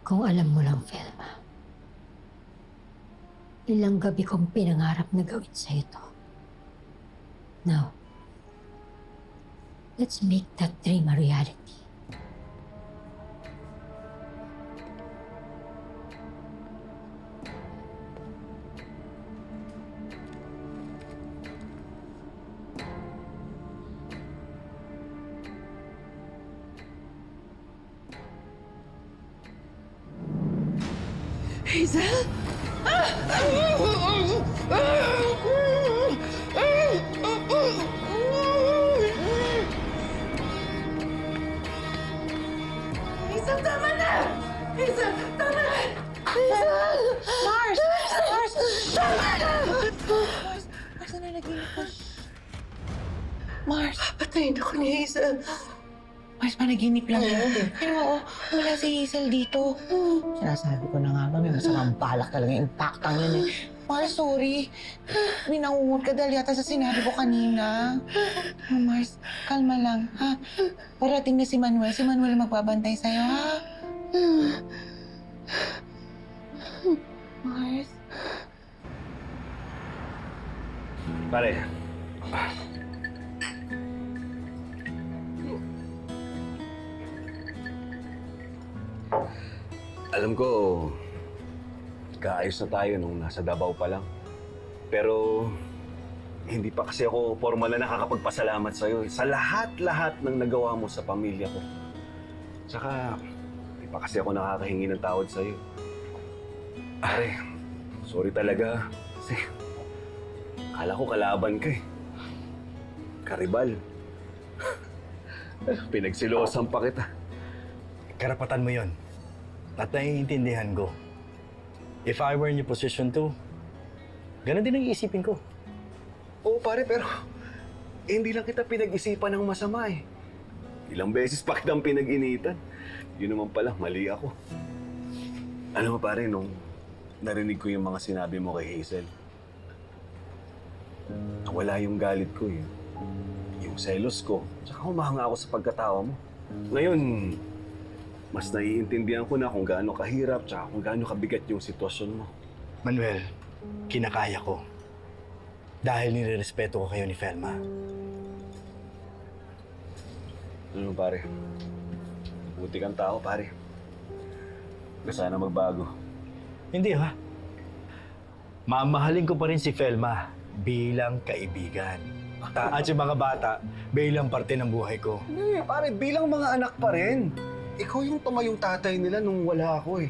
Kung alam mo lang, Velma, ilang gabi kong pinangarap na gawin sa'yo to. Now, let's make that dream a reality. Hazel? Hazel, tama na! Hazel, tama na! Hazel! Mars! Mars! Tama na! Mars, nananaginip ko. Mars! Patayin ako ni Hazel. Mars, panaginip lang yan. Pero wala si Hazel dito. Sinasabi ko na nga ba, may masamang balak talaga yung impactang yun eh. Mars, sorry. Binangungot ka dahil yata sa sinabi ko kanina. Oh, Mars, kalma lang, ha? Parating na si Manuel. Si Manuel ang magbabantay sa'yo, ha? Mars? Pare. Alam ko, kaayos na tayo nung nasa Davao pa lang. Pero, hindi pa kasi ako formal na nakakapagpasalamat sa'yo sa lahat-lahat ng nagawa mo sa pamilya ko. Tsaka, hindi pa kasi ako nakakahingi ng tawad sa'yo. Pare, sorry talaga. Kasi, akala ko kalaban ka eh. Karibal. Pinagsilosan pa kita. Karapatan mo yon. At naiintindihan ko. If I were in your position too, ganun din ang iisipin ko. Oo pare, pero hindi lang kita pinag-isipan ng masama eh. Ilang beses pa kitang pinag-initan. Yun naman pala, mali ako. Alam mo pare, nung narinig ko yung mga sinabi mo kay Hazel, wala yung galit ko eh. Yung selos ko. Tsaka humahanga ako sa pagkatawa mo. Ngayon, mas naiintindihan ko na kung gaano kahirap tsaka kung gaano kabigat yung sitwasyon mo. Manuel, kinakaya ko. Dahil nirerespeto ko kayo ni Felma. Ano pare? Buti kang tao pare. Sana magbago. Hindi ha. Mamahalin ko pa rin si Felma bilang kaibigan. At yung mga bata bilang parte ng buhay ko. Hindi, pare, bilang mga anak pa rin. Ikaw yung tumayong tatay nila nung wala ako eh.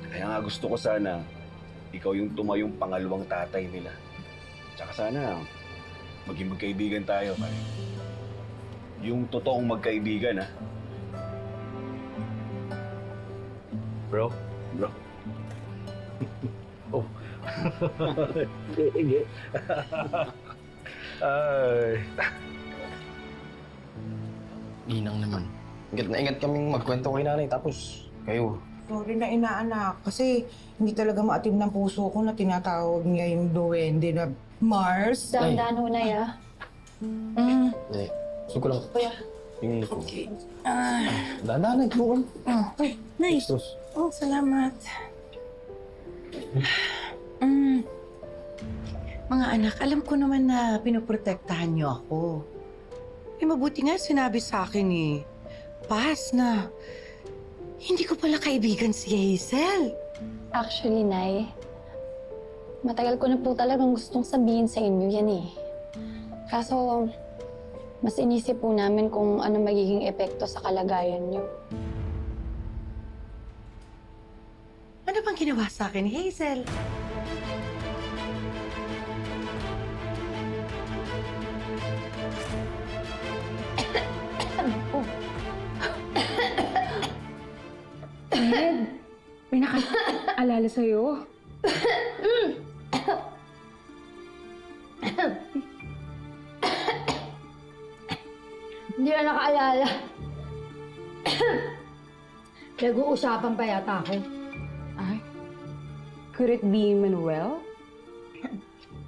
Kaya nga gusto ko sana, ikaw yung tumayong pangalawang tatay nila. Tsaka sana, maging magkaibigan tayo, pare. Yung totoong magkaibigan, ha? Bro? Bro. Oh. Sige. Ay. Ginang naman. Ingat na ingat kaming magkwento kay nanay tapos kayo. Sorry na inaanak, kasi hindi talaga maatim ng puso ko na tinatawag niya yung duwende na Mars. Dahan-dahan ho na ya. Hindi. Gusto ko lang. Tingin ko. Okay. Dahan-dahan, nagbukan. Ay, nice. Sus. Oh, salamat. Mga anak, alam ko naman na pinoprotektahan niyo ako. Eh, mabuti nga sinabi sa akin eh. Pas na. Hindi ko pala kaibigan si Hazel. Actually, Nay, matagal ko na po talagang gustong sabihin sa inyo yan eh. Kaso, mas inisip po namin kung ano magiging epekto sa kalagayan niyo. Ano bang ginawa sa akin ni Hazel? May nakaalala sa'yo. Hindi na nakaalala. Nag-uusapan pa yata ako. Ay, could it be Manuel?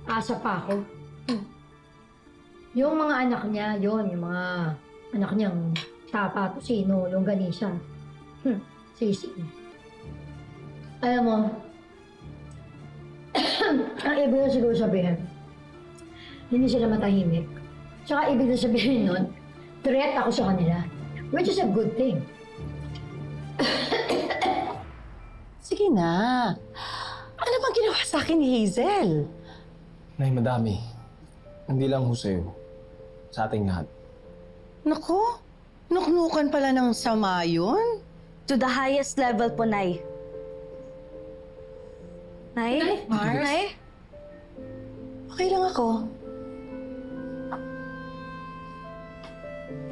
Asa pa ako. Yung mga anak niya, yung mga anak niyang Tapa, Tosino, Longganisa. Sisi. Alam mo, ang ibig na siguro sabihin, hindi sila matahimik. Tsaka ibig na sabihin nun, threat ako sa kanila. Which is a good thing. Sige na. Ano bang ginawa sa akin ni Hazel? Nay, madami. Hindi lang ho sa'yo. Sa ating lahat. Naku, nuknukan pala ng sama yun. To the highest level po, Nay. Nay? Mars? Nay? Okay lang ako.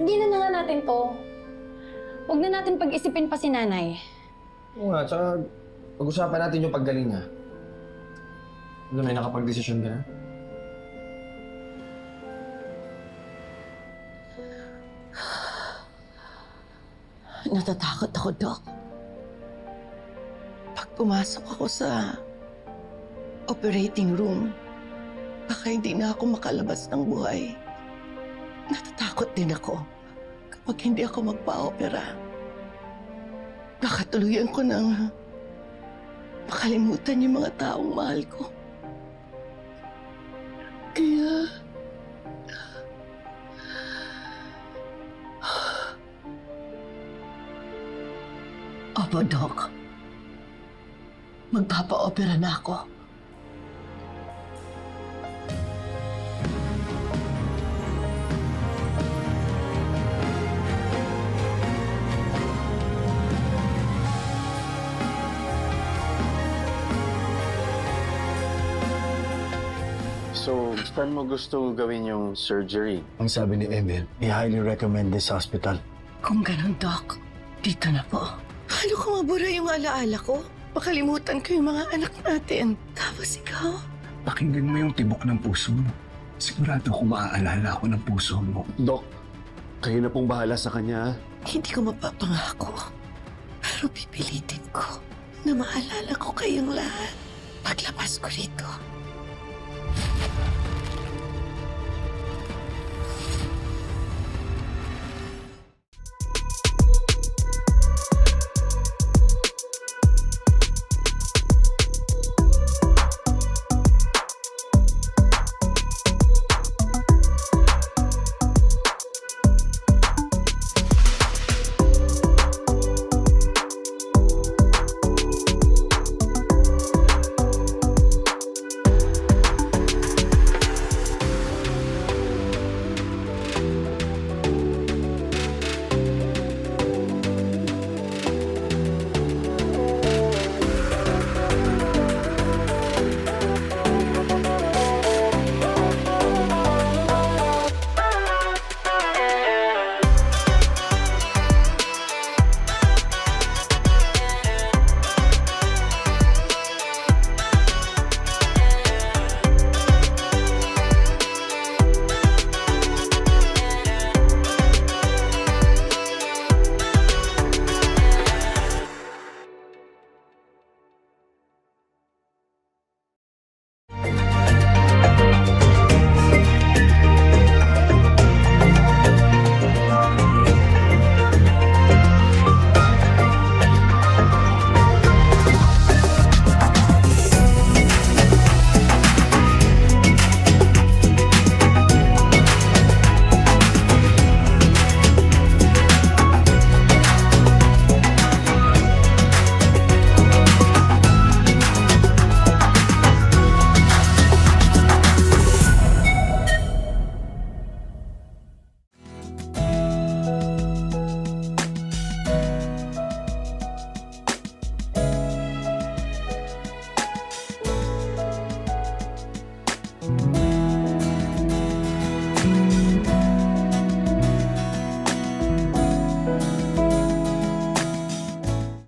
Hindi na nga natin to. Huwag na natin pag-isipin pa si nanay. Oo nga, tsaka pag-usapan natin yung paggaling niya. Ano, may nakapag-desisyon ka na? Natatakot ako, Doc. Pag pumasok ako sa operating room, baka hindi na ako makalabas ng buhay. Natatakot din ako kapag hindi ako magpa-opera. Baka tuluyan ko nang makalimutan yung mga taong mahal ko. Kaya... Opo, Doc. Magpapa-opera na ako. So, saan mo gusto gawin yung surgery? Ang sabi ni Emil, I highly recommend this hospital. Kung ganun, Doc, dito na po. Paano kung mabura yung alaala ko? Makalimutan ko yung mga anak natin. Tapos ikaw? Pakinggan mo yung tibok ng puso mo. Sigurado ko maaalala ako ng puso mo. Dok, kayo na pong bahala sa kanya. Hindi ko mapapangako. Pero pipilitin ko na maalala ko kayong lahat. Paglabas ko rito.